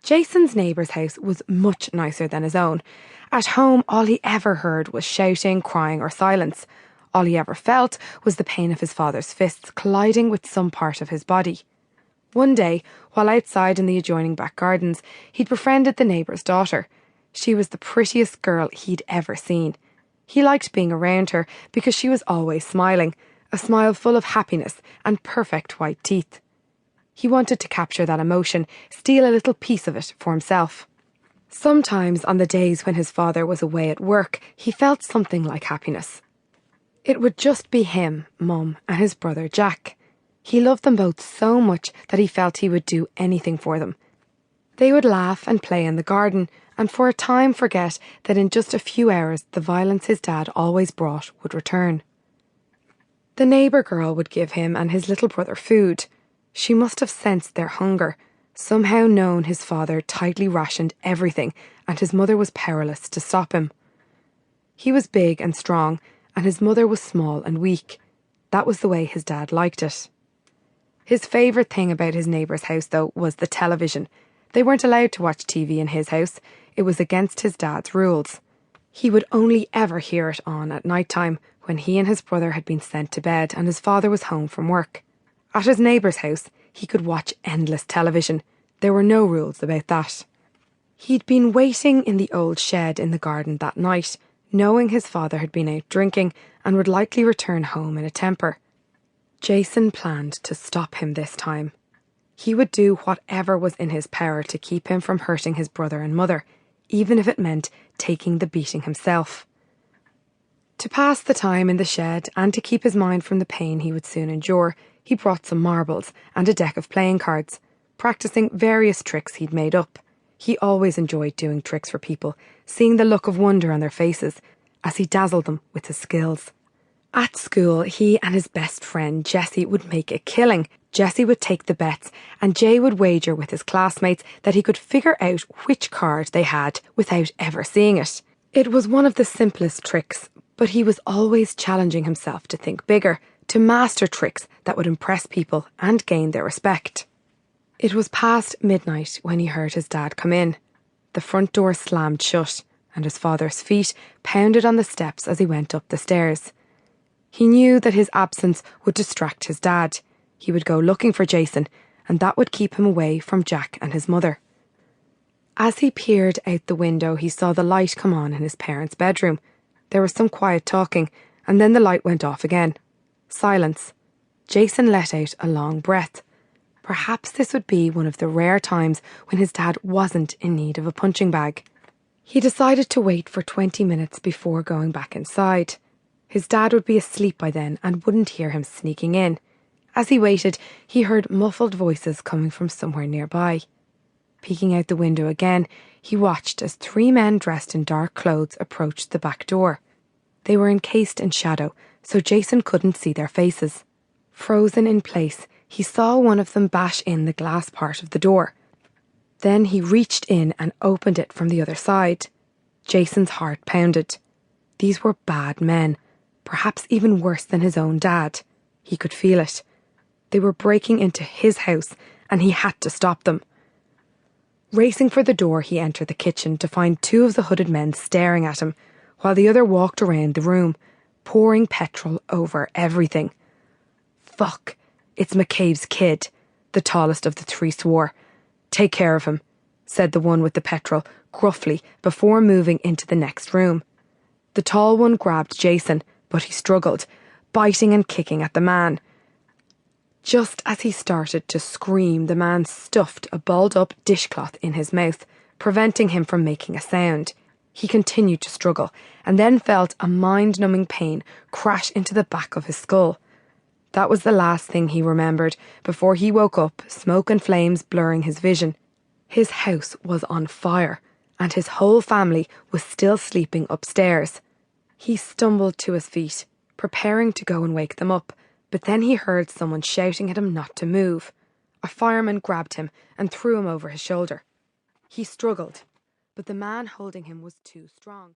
Jason's neighbour's house was much nicer than his own. At home, all he ever heard was shouting, crying or silence. All he ever felt was the pain of his father's fists colliding with some part of his body. One day, while outside in the adjoining back gardens, he'd befriended the neighbour's daughter. She was the prettiest girl he'd ever seen. He liked being around her because she was always smiling, a smile full of happiness and perfect white teeth. He wanted to capture that emotion, steal a little piece of it for himself. Sometimes on the days when his father was away at work, he felt something like happiness. It would just be him, Mum, and his brother Jack. He loved them both so much that he felt he would do anything for them. They would laugh and play in the garden, and for a time forget that in just a few hours the violence his dad always brought would return. The neighbour girl would give him and his little brother food. She must have sensed their hunger, somehow known his father tightly rationed everything, and his mother was powerless to stop him. He was big and strong, and his mother was small and weak. That was the way his dad liked it. His favourite thing about his neighbour's house, though, was the television. They weren't allowed to watch TV in his house. It was against his dad's rules. He would only ever hear it on at night time, when he and his brother had been sent to bed and his father was home from work. At his neighbour's house, he could watch endless television. There were no rules about that. He'd been waiting in the old shed in the garden that night, knowing his father had been out drinking and would likely return home in a temper. Jason planned to stop him this time. He would do whatever was in his power to keep him from hurting his brother and mother, even if it meant taking the beating himself. To pass the time in the shed and to keep his mind from the pain he would soon endure, he brought some marbles and a deck of playing cards, practicing various tricks he'd made up. He always enjoyed doing tricks for people, seeing the look of wonder on their faces as he dazzled them with his skills. At school, he and his best friend Jesse would make a killing. Jesse would take the bets and Jay would wager with his classmates that he could figure out which card they had without ever seeing it. It was one of the simplest tricks, but he was always challenging himself to think bigger, to master tricks that would impress people and gain their respect. It was past midnight when he heard his dad come in. The front door slammed shut and his father's feet pounded on the steps as he went up the stairs. He knew that his absence would distract his dad. He would go looking for Jason, and that would keep him away from Jack and his mother. As he peered out the window, he saw the light come on in his parents' bedroom. There was some quiet talking, and then the light went off again. Silence. Jason let out a long breath. Perhaps this would be one of the rare times when his dad wasn't in need of a punching bag. He decided to wait for 20 minutes before going back inside. His dad would be asleep by then and wouldn't hear him sneaking in. As he waited, he heard muffled voices coming from somewhere nearby. Peeking out the window again, he watched as 3 men dressed in dark clothes approached the back door. They were encased in shadow, so Jason couldn't see their faces. Frozen in place, he saw one of them bash in the glass part of the door. Then he reached in and opened it from the other side. Jason's heart pounded. These were bad men, perhaps even worse than his own dad. He could feel it. They were breaking into his house, and he had to stop them. Racing for the door, he entered the kitchen to find 2 of the hooded men staring at him, while the other walked around the room, pouring petrol over everything. "Fuck, it's McCabe's kid," the tallest of the 3 swore. "Take care of him," said the one with the petrol, gruffly, before moving into the next room. The tall one grabbed Jason, but he struggled, biting and kicking at the man. Just as he started to scream, the man stuffed a balled-up dishcloth in his mouth, preventing him from making a sound. He continued to struggle, and then felt a mind-numbing pain crash into the back of his skull. That was the last thing he remembered before he woke up, smoke and flames blurring his vision. His house was on fire, and his whole family was still sleeping upstairs. He stumbled to his feet, preparing to go and wake them up, but then he heard someone shouting at him not to move. A fireman grabbed him and threw him over his shoulder. He struggled, but the man holding him was too strong.